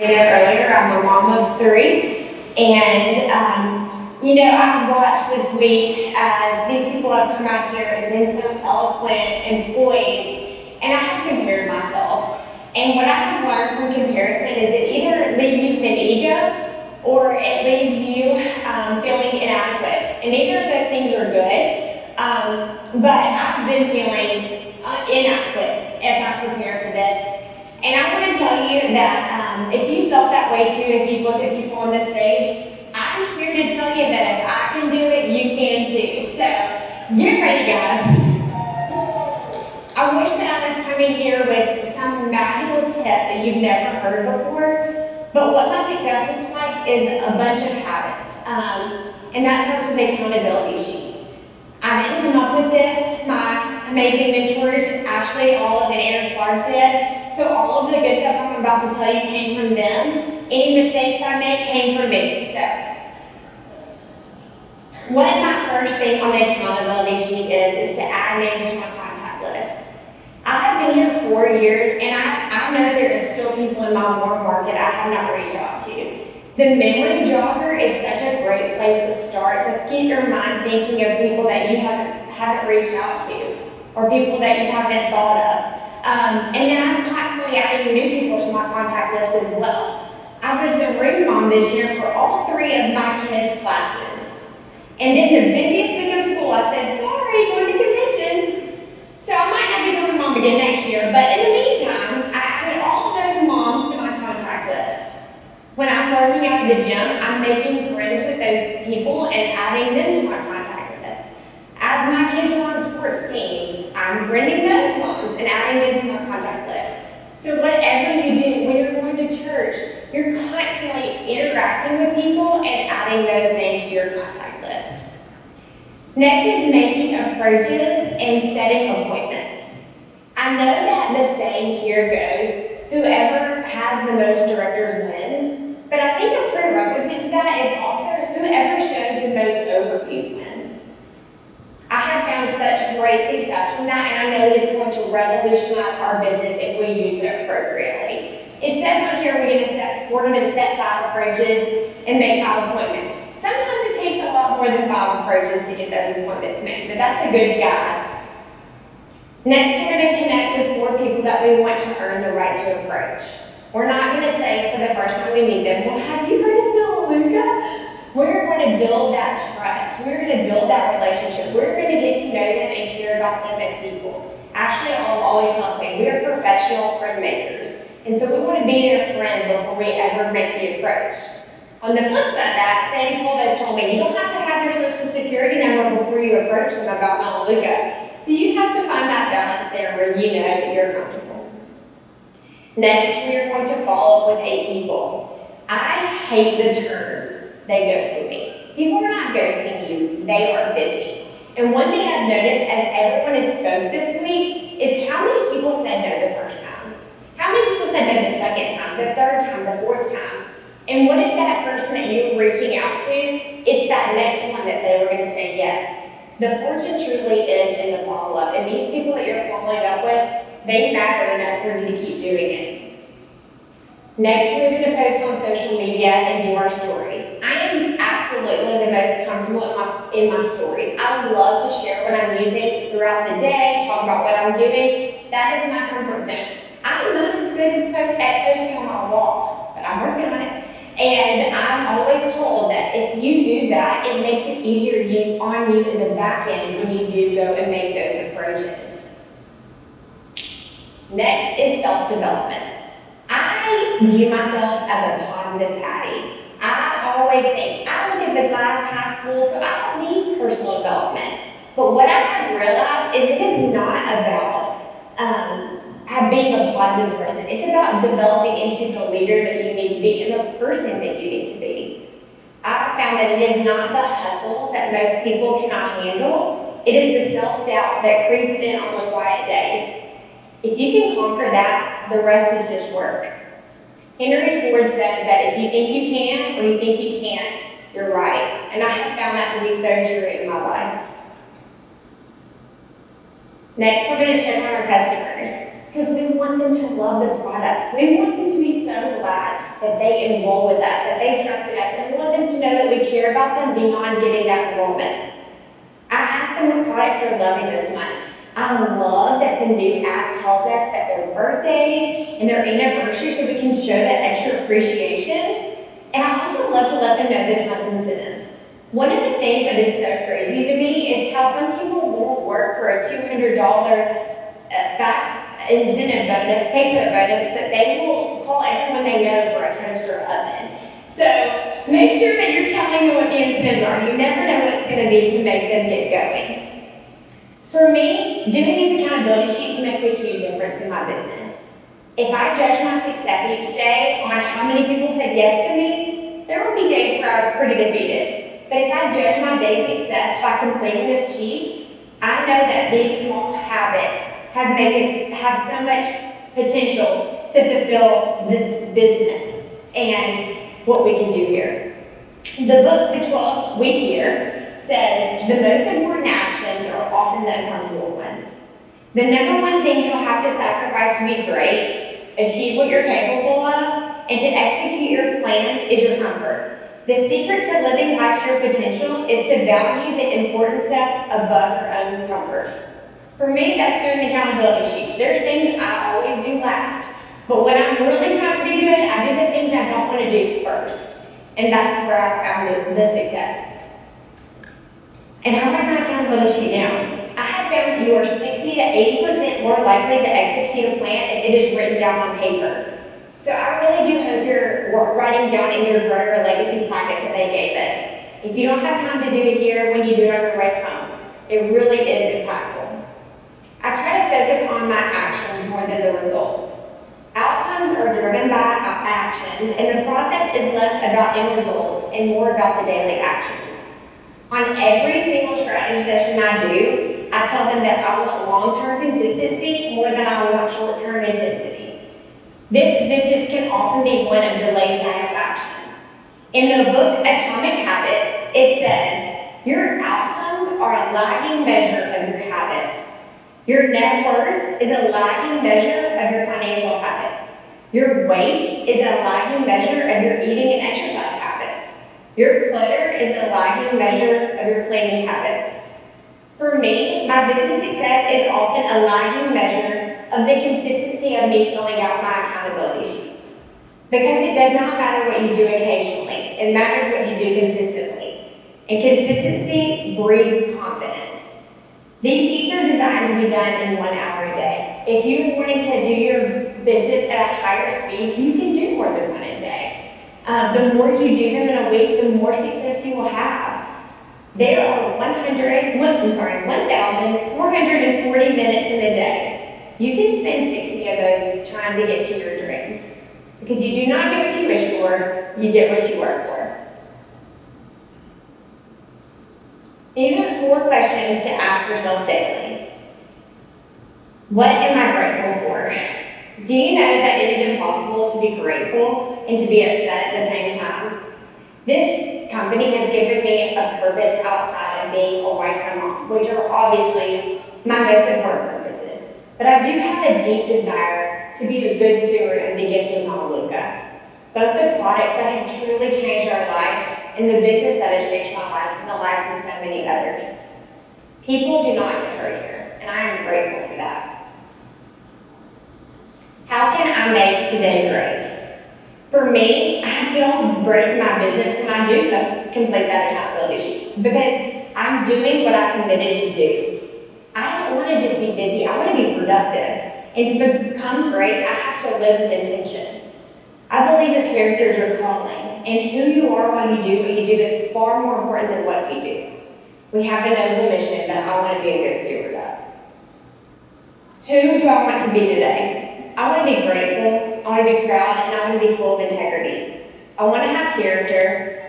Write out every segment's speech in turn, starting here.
Earlier, I'm a mom of three, and I've watched this week as these people have come out here and been so eloquent and poised, and I have compared myself. And what I have learned from comparison is it either leaves you with an ego or it leaves you feeling inadequate. And neither of those things are good, but I've been feeling inadequate as I prepare for this. And I want to tell you that if you felt that way too as you looked at people on the stage, I'm here to tell you that if I can do it, you can too. So get ready, guys. I wish that I was coming here with some magical tip that you've never heard before, but what my success looks like is a bunch of habits, and that starts with the accountability sheet. I didn't come up with this. My amazing mentors, Ashley, Olive, and Aaron Clark did. So all of the good stuff I'm about to tell you came from them. Any mistakes I made came from me. So what my first thing on the accountability sheet is to add names to my contact list. I have been here 4 years, and I know there is still people in my warm market I have not reached out to. The memory jogger is such a great place to start to get your mind thinking of people that you haven't reached out to, or people that you haven't thought of. And then I'm constantly adding new people to my contact list as well. I was the room mom this year for all 3 of my kids' classes. And then the busiest week of school, I said, sorry, going to convention. So I might not be the room mom again next year, but in the meantime, I added all of those moms to my contact list. When I'm working out at the gym, I'm making friends with those people and adding them to my contact list. As my kids are on sports teams, I'm bringing those moms and adding them to my contact list. So whatever you do, when you're going to church, you're constantly interacting with people and adding those names to your contact list. Next is making approaches and setting appointments. I know that the saying here goes, whoever has the most directors wins, but I think a prerequisite to that is also whoever shows the most overviews wins. I have found such great success from that, and I know it's going to revolutionize our business if we use it appropriately. It says on here we're going to set 5 approaches and make 5 appointments. Sometimes it takes a lot more than 5 approaches to get those appointments made, but that's a good guide. Next, we're going to connect with 4 people that we want to earn the right to approach. We're not going to say for the first time we meet them, well, have you heard of Melaleuca? We're going to build that trust. We're going to build that relationship. We're going to get to know them and care about them as people. Ashley always tells me we're professional friend makers. And so we want to be their friend before we ever make the approach. On the flip side of that, Sandy Colvez told me you don't have to have their social security number before you approach them about Melaleuca. So you have to find that balance there where you know that you're comfortable. Next, we are going to follow up with 8 people. I hate the term, they ghosted me. People are not ghosting you, they are busy. And one thing I've noticed as everyone has spoke this week is how many people said no the first time. How many people said no the second time, the third time, the fourth time? And what if that person that you're reaching out to, it's that next one that they were going to say yes? The fortune truly is in the follow-up. And these people that you're following up with, they matter enough for you to keep doing it. Next, we're going to post on social media and do our stories. I am absolutely the most comfortable in my stories. I love to share what I'm using throughout the day, talk about what I'm doing. That is my comfort zone. I'm not as good at posting on my wall, but I'm working on it. And I'm always told that if you do that, it makes it easier on you in the back end when you do go and make those approaches. Next is self-development. I view myself as a positive Patty. I always think, I look at the glass half full, so I don't need personal development. But what I have realized is it is not about being a positive person. It's about developing into the leader that you need to be and the person that you need to be. I found that it is not the hustle that most people cannot handle. It is the self-doubt that creeps in on the quiet days. If you can conquer that, the rest is just work. Henry Ford says that if you think you can or you think you can't, you're right. And I have found that to be so true in my life. Next, we're going to check on our customers because we want them to love the products. We want them to be so glad that they enroll with us, that they trusted us, and we want them to know that we care about them beyond getting that enrollment. I asked them what products they're loving this month. I love that the new app tells us that their birthdays and their anniversaries so we can show that extra appreciation. And I also love to let them know this month's incentives. One of the things that is so crazy to me is how some people won't work for a $200 incentive bonus, pay set bonus, but they will call everyone they know for a toaster oven. So make sure that you're telling them what the incentives are. You never know what it's going to be to make them get going. For me, doing these accountability sheets makes a huge difference in my business. If I judge my success each day on how many people said yes to me, there will be days where I was pretty defeated. But if I judge my day's success by completing this sheet, I know that these small habits have so much potential to fulfill this business and what we can do here. The book, The 12-Week Year, says the most important actions are often the uncomfortable ones. The number one thing you'll have to sacrifice to be great, achieve what you're capable of, and to execute your plans is your comfort. The secret to living life to your potential is to value the important stuff above your own comfort. For me, that's doing the accountability sheet. There's things I always do last, but when I'm really trying to be good, I do the things I don't want to do first. And that's where I found the success. And how about my accountability sheet now? I have found that you are 60 to 80% more likely to execute a plan if it is written down on paper. So I really do hope you're writing down in your Grow Your Legacy packets that they gave us. If you don't have time to do it here, when you do it on your way home, it really is impactful. I try to focus on my actions more than the results. Outcomes are driven by actions, and the process is less about end results and more about the daily actions. On every single strategy session I do, I tell them that I want long-term consistency more than I want short-term intensity. This business can often be one of delayed satisfaction. In the book Atomic Habits, it says, your outcomes are a lagging measure of your habits. Your net worth is a lagging measure of your financial habits. Your weight is a lagging measure of your eating and exercise habits. Your clutter is a lagging measure of your cleaning habits. For me, my business success is often a lagging measure of the consistency of me filling out my accountability sheets. Because it does not matter what you do occasionally, it matters what you do consistently. And consistency breeds confidence. These sheets are designed to be done in 1 hour a day. If you're wanting to do your business at a higher speed, you can do more than one a day. The more you do them in a week, the more success you will have. There are 1,440 minutes in a day. You can spend 60 of those trying to get to your dreams. Because you do not get what you wish for, you get what you work for. These are 4 questions to ask yourself daily. What am I grateful for? Do you know that it is impossible to be grateful and to be upset at the same time? This company has given me a purpose outside of being a wife and mom, which are obviously my most important purposes. But I do have a deep desire to be a good steward of the gift of Mama Luca. Both the products that have truly changed our lives and the business that has changed my life and the lives of so many others. People do not get hurt here, and I am grateful for that. How can I make today great? For me, I feel great in my business when I do complete that accountability sheet because I'm doing what I committed to do. I don't want to just be busy, I want to be productive. And to become great, I have to live with intention. I believe your character is your calling, and who you are when you do what you do is far more important than what you do. We have a noble mission that I want to be a good steward of. Who do I want to be today? I want to be grateful, I want to be proud, and I want to be full of integrity. I want to have character,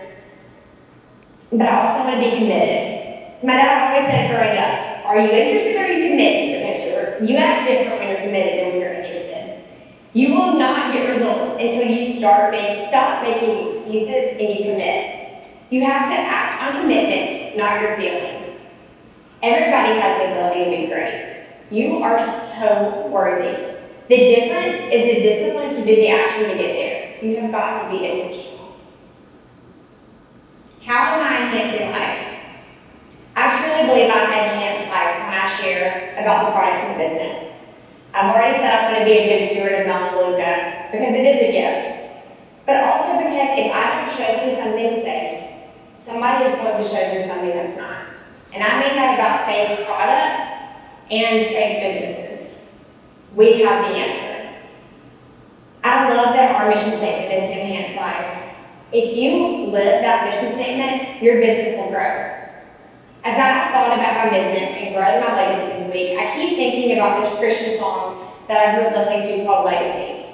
but I also want to be committed. My dad always said growing up, are you interested or are you committed? Because you act different when you're committed than when you're interested. You will not get results until you stop making excuses and you commit. You have to act on commitments, not your feelings. Everybody has the ability to be great. You are so worthy. The difference is the discipline to do the action to get there. you have got to be intentional. How am I enhancing lives? I truly believe I can enhance lives when I share about the products in the business. I've already said I'm going to be a good steward of Melaleuca because it is a gift, but also because if I don't show them something safe, somebody is going to show them something that's not. And I mean that about safe products and safe businesses. We have the answer. I love that our mission statement is to enhance lives. If you live that mission statement, your business will grow. As I've thought about my business and growing my legacy this week, I keep thinking about this Christian song that I grew up listening to called Legacy.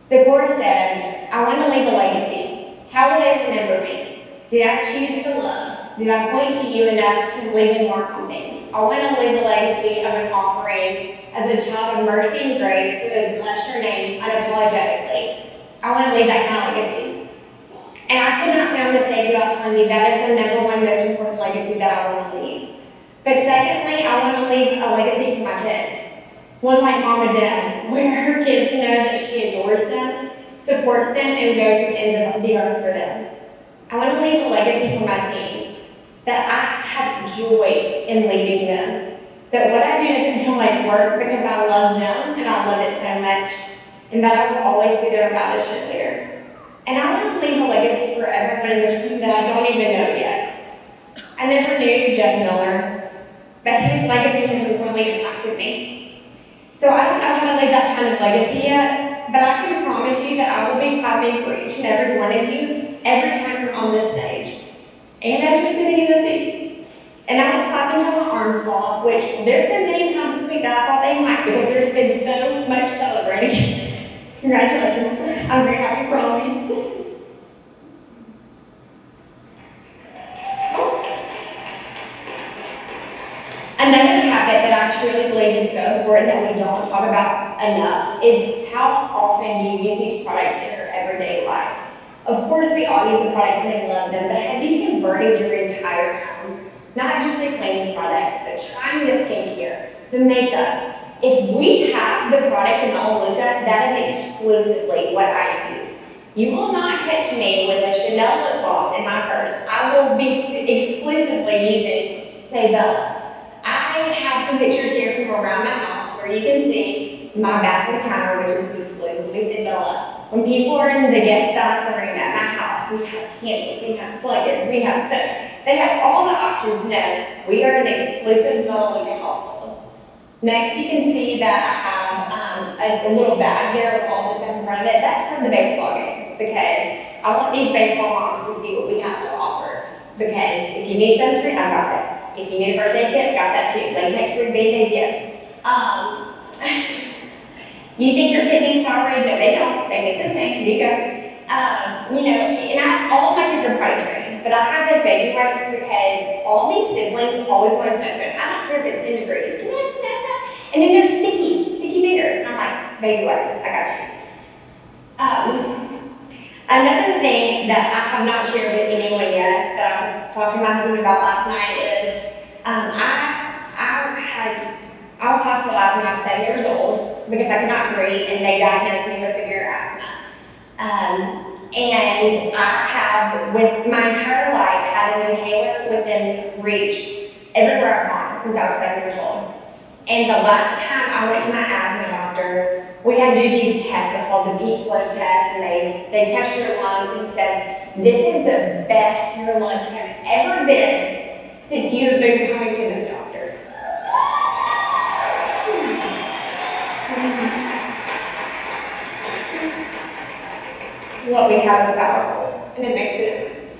The chorus says, I want to leave a legacy. How will they remember me? Did I choose to love? Did I point to you enough to leave a mark on things? I want to leave a legacy of an offering as a child of mercy and grace who has blessed your name unapologetically. I want to leave that kind of legacy. And I could not be on the stage without telling you that is the number one most important legacy that I want to leave. But secondly, I want to leave a legacy for my kids. One like Mama Deb, where her kids know that she adores them, supports them, and go to the ends of the earth for them. I want to leave a legacy for my team, that I have joy in leading them. That what I do doesn't feel like work because I love them and I love it so much, and that I will always be their loudest cheerleader. And I want to leave a legacy for everyone in this room that I don't even know yet. I never knew Jeff Miller, but his legacy has really impacted me. So I don't know how to leave that kind of legacy yet, but I can promise you that I will be clapping for each and every one of you every time you're on this stage. And as you're sitting in the seats. And I will clap until my arms fall off, which there's been many times this week that I thought they might because there's been so much celebrating. Congratulations. I'm very happy for all of you. Another habit that I truly believe is so important that we don't talk about enough is how often you use these products in your everyday life. Of course, we all use the products and we love them, but have you converted your entire home? Not just the cleaning products, but trying the skincare, the makeup. If we have the product in Melaleuca, that is exclusively what I use. You will not catch me with a Chanel lip gloss in my purse. I will be exclusively using Say Bella. I have some pictures here from around my house where you can see my bathroom counter, which is exclusively Say Bella. When people are in the guest bathroom at my house, we have candles, we have plugins, we have soap. They have all the options. No, we are an exclusive Melaleuca household. Next, you can see that I have a little bag there with all the stuff in front of it. That's for the baseball games because I want these baseball moms to see what we have to offer. Because if you need sunscreen, I got that. If you need a first aid kit, got that too. Latex-free Band-Aids, yes. You think your kid needs Powerade? No, they don't. They mix the same. Here you go. And all of my kids are potty trained, but I have those baby wipes because all these siblings always want to smoke it. I don't care if it's 10 degrees. Can I smoke that? And then they're sticky fingers. And I'm like, baby wipes, I got you. Another thing that I have not shared with anyone yet that I was talking to my husband about last night is I was hospitalized when I was 7 years old because I could not breathe and they diagnosed me with severe asthma. And I have, with my entire life, had an inhaler within reach everywhere I've gone since I was 7 years old. And the last time I went to my asthma doctor, we had to do these tests. They're called the peak flow test, and they test your lungs and said, this is the best your lungs have ever been since you have been coming to this doctor. What we have is powerful, and it makes a difference.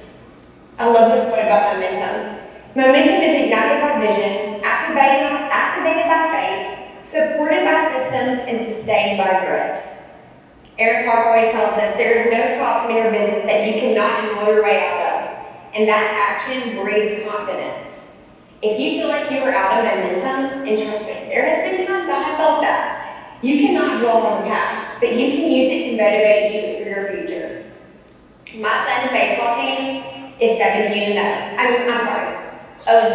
I love this quote about momentum. Momentum is ignited by vision, activated by faith, supported by systems, and sustained by grit. Eric Clark always tells us there is no problem in your business that you cannot enroll your way out of, and that action breeds confidence. If you feel like you are out of momentum, and trust me, there has been times I have felt that, you cannot dwell on the past, but you can use it to motivate you for your future. My son's baseball team is 17-0. Oh, and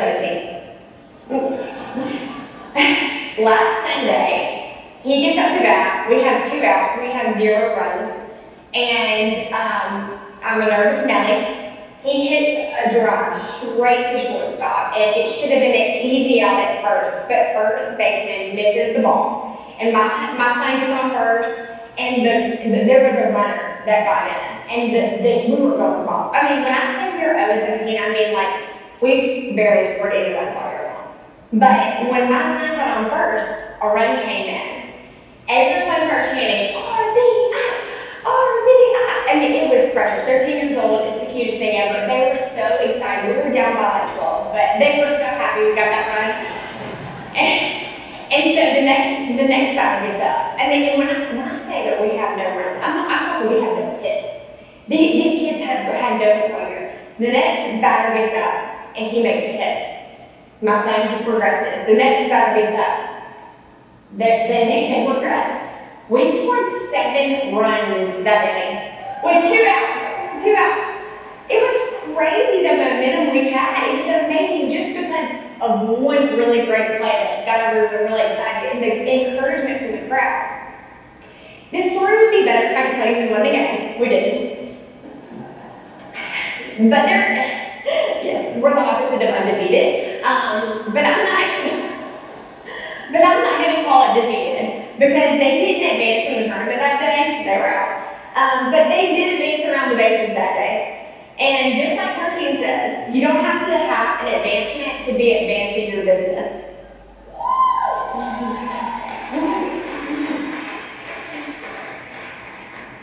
17. Last Sunday, he gets up to bat. We have 2 outs. We have 0 runs. And I'm a nervous Nelly. He hits a drive straight to shortstop, and it should have been an easy out at first, but first baseman misses the ball. And my son gets on first, and there was a runner that got in, and we were going ball. I mean, when I say we were 0-17, I mean like we've barely scored any runs all year long. But when my son got on first, a run came in. Everyone started chanting, RBI, RBI. I mean, it was precious. 13 years old, it's the cutest thing ever. They were so excited. We were down by like 12, but they were so happy we got that run. And so the next batter gets up. I mean, when I say that we have no runs, I'm talking we have no hits. These kids had no hits all year. The next batter gets up, and he makes a hit. My son progresses. The next batter gets up. They progress. We scored 7 runs that inning with 2 outs. 2 outs. It was crazy the momentum we had. It was amazing just because of one really great play that got everyone really excited and the encouragement from the crowd. This story would be better if I could tell you we won the game. We didn't. But yes, we're the opposite of undefeated. But I'm not going to call it defeated because they didn't advance in the tournament that day. They were out. But they did advance around the bases that day. And just like Martine says, you don't have to have an advancement to be advancing your business.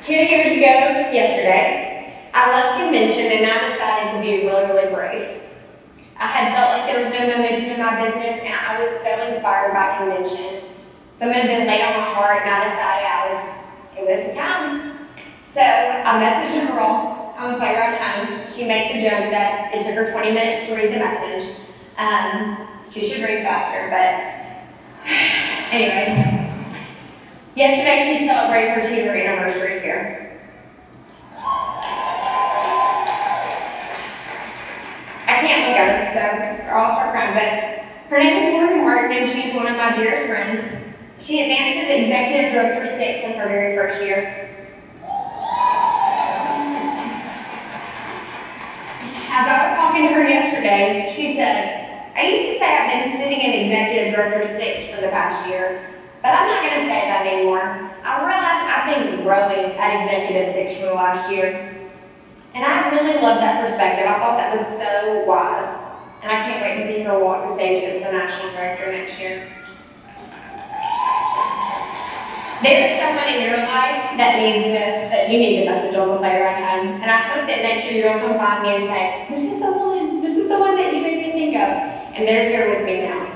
2 years ago, yesterday, I left convention and I decided to be really, really brave. I had felt like there was no momentum in my business and I was so inspired by convention. Something had been laid on my heart and I decided it was the time. So I messaged a girl on the playground home. She makes a joke that it took her 20 minutes to read the message. She should read faster, but anyways. Yesterday she celebrated her 2-year anniversary here. I can't look at her, so I'll start crying, but her name is Morgan Martin and she's one of my dearest friends. She advanced to Executive Director 6 in her very first year. As I was talking to her yesterday, she said, I used to say I've been sitting in Executive Director 6 for the past year, but I'm not going to say that anymore. I realized I've been growing at Executive 6 for the last year. And I really love that perspective. I thought that was so wise. And I can't wait to see her walk the stage as the National Director next year. There's someone in your life that needs this, that you need the message on the playground home. And I hope that next year you'll come find me and say, this is the one that you made me think of. And they're here with me now.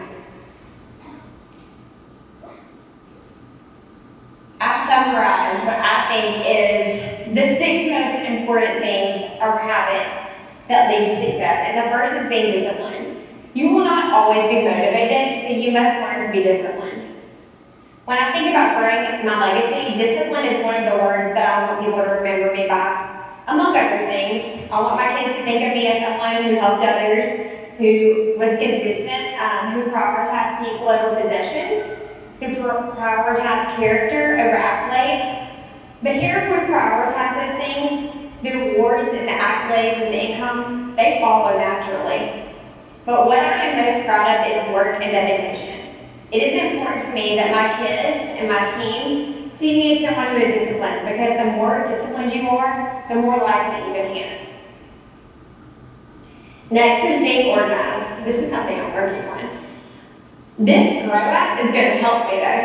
I summarize what I think is the 6 most important things or habits that lead to success. And the first is being disciplined. You will not always be motivated, so you must learn to be disciplined. When I think about growing my legacy, discipline is one of the words that I want people to remember me by. Among other things, I want my kids to think of me as someone who helped others, who was consistent, who prioritized people over possessions, who prioritize character over accolades. But here, if we prioritize those things, the rewards and the accolades and the income, they follow naturally. But what I am most proud of is work and dedication. It is important to me that my kids and my team see me as someone who is disciplined, because the more disciplined you are, the more lives that you enhance. Next is being organized. This is something I'm working on. This grow app is going to help me though.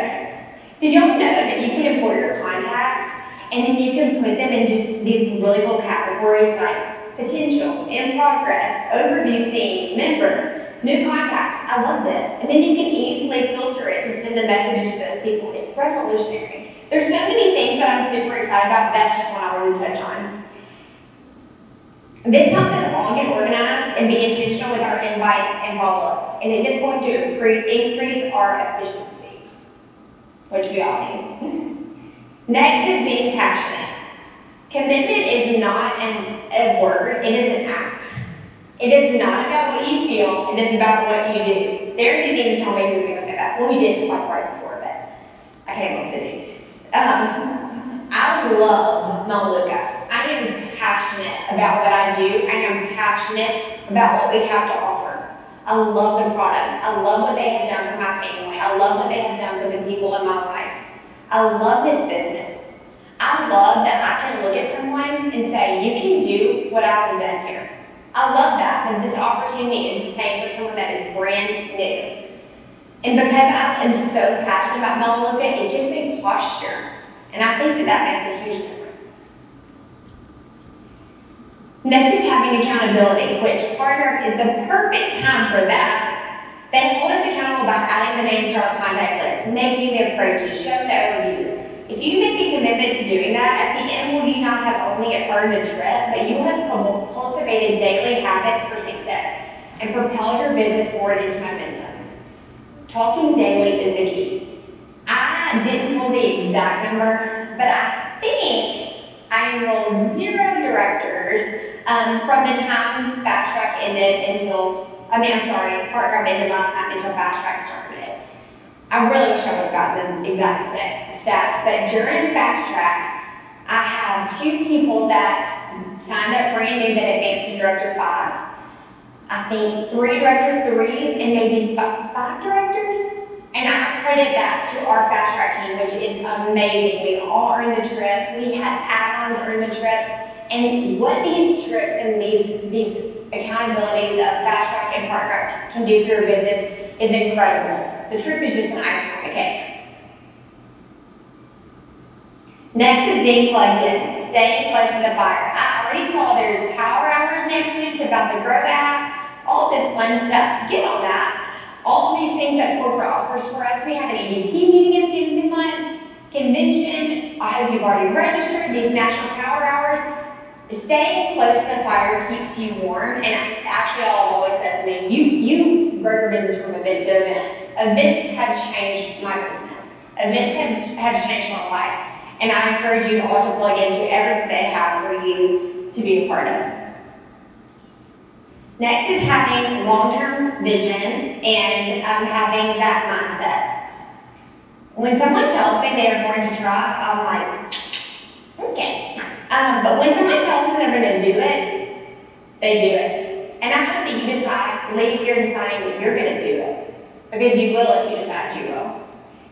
Did y'all know that you can import your contacts and then you can put them in just these really cool categories like potential, in progress, overview seen, member, new contact. I love this. And then you can easily filter it to send the messages to those people. It's revolutionary. There's so many things that I'm super excited about, but that's just one I wanted to touch on. This helps us all get organized and be intentional with our invites and follow-ups, and it is going to increase our efficiency, which we all need. Next is being passionate. Commitment is not a word, it is an act. It is not about what you feel, it is about what you do. Derek didn't even tell me he was going to say that. Well, he did like right before, but I came up busy. I I love Melaleuca. I am passionate about what I do. I am passionate about what we have to offer. I love the products. I love what they have done for my family. I love what they have done for the people in my life. I love this business. I love that I can look at someone and say, you can do what I have done here. I love that this opportunity is the same for someone that is brand new. And because I am so passionate about Melaleuca, it gives me posture. And I think that makes a huge difference. Next is having accountability, which Partner is the perfect time for that. They hold us accountable by adding the names to our contact list, making the approaches, showing the overview. If you make a commitment to doing that, at the end will you not have only earned a trip, but you have cultivated daily habits for success and propelled your business forward into momentum. Talking daily is the key. I didn't pull the exact number, but I think I enrolled 0 directors from the time Fast Track ended until, Partner ended last night until Fast Track started. I really wish I would have gotten the exact stats, but during Fast Track, I have 2 people that signed up brand new that advanced to Director 5. I think 3 Director 3s and maybe 5 directors. And I credit that to our Fast Track team, which is amazing. We all earned the trip. We had add-ons earn the trip. And what these trips and these accountabilities of Fast Track and Partner can do for your business is incredible. The trip is just an icing on the cake. Next is being plugged in, staying close to the fire. I already saw there's power hours next week about the Grow app, all this fun stuff. Get on that. All of these things that corporate offers for us. We have an EVP meeting at the end of the month, convention. I hope you've already registered these national power hours. Staying close to the fire keeps you warm. And actually, all I've always said to me, you grow your business from event to event. Events have changed my business. Events have changed my life. And I encourage you all to plug into everything they have for you to be a part of. Next is having long-term vision and having that mindset. When someone tells me they are going to try, I'm like, okay. But when someone tells me they're going to do it, they do it. And I hope that you leave here deciding that you're going to do it. Because you will if you decide you will.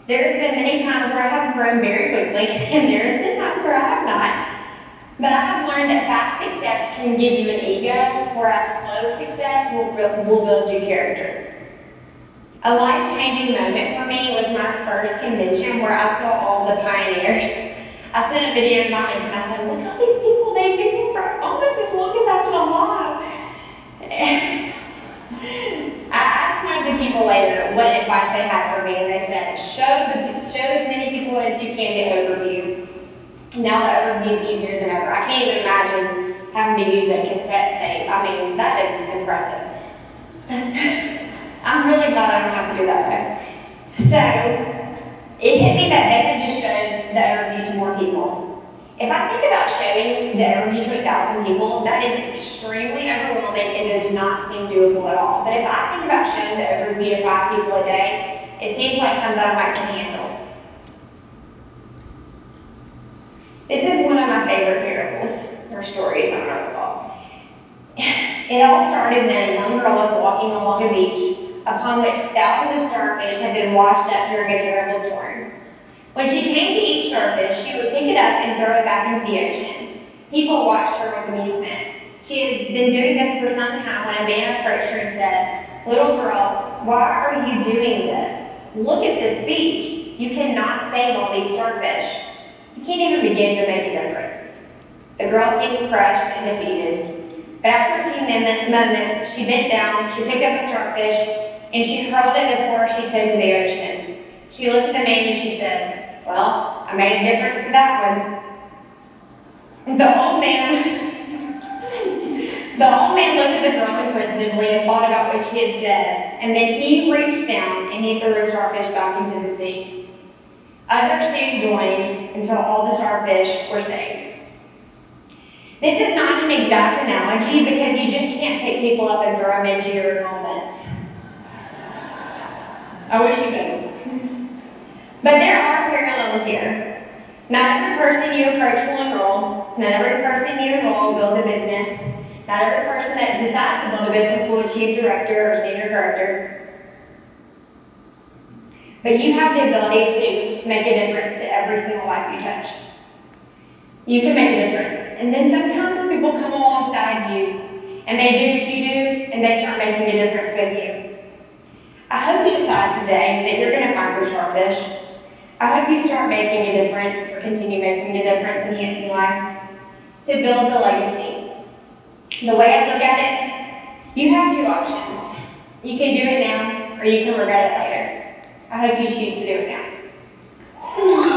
There's been many times where I have grown very quickly, and there's been times where I have not. But I have learned that fast success can give you an ego, whereas slow success will build your character. A life-changing moment for me was my first convention where I saw all the pioneers. I sent a video to my husband and I said, look at all these people, they've been here for almost as long as I've been alive. I asked one of the people later what advice they had for me, and they said, show as many people as you can the overview. And now the overview is easier than ever. I can't even imagine having to use a cassette tape. I mean, that is impressive. I'm really glad I don't have to do that though. So, it hit me that they have just shown the overview to more people. If I think about showing the overview to 1,000 people, that is extremely overwhelming and does not seem doable at all. But if I think about showing the overview to 5 people a day, it seems like something I might can handle. This is one of my favorite parables, or stories, I don't know what it's called. It all started when a young girl was walking along a beach, upon which thousands of starfish had been washed up during a terrible storm. When she came to each starfish, she would pick it up and throw it back into the ocean. People watched her with amusement. She had been doing this for some time when a man approached her and said, "Little girl, why are you doing this? Look at this beach. You cannot save all these starfish. You can't even begin to make a difference." The girl seemed crushed and defeated. But after a few moments, she bent down, she picked up a starfish, and she hurled it as far as she could into the ocean. She looked at the man and she said, "Well, I made a difference to that one." The old man looked at the girl inquisitively and thought about what she had said, and then he reached down and he threw a starfish back into the sea. Others soon joined until all the starfish were saved. This is not an exact analogy because you just can't pick people up and throw them into your moments. I wish you could. But there are parallels here. Not every person you approach will enroll. Not every person you enroll will build a business. Not every person that decides to build a business will achieve director or senior director. But you have the ability to make a difference to every single life you touch. You can make a difference. And then sometimes people come alongside you and they do what you do and they start making a difference with you. I hope you decide today that you're going to find your starfish. I hope you start making a difference or continue making a difference, enhancing lives, to build the legacy. The way I look at it, you have two options. You can do it now or you can regret it later. I hope you choose to do it now.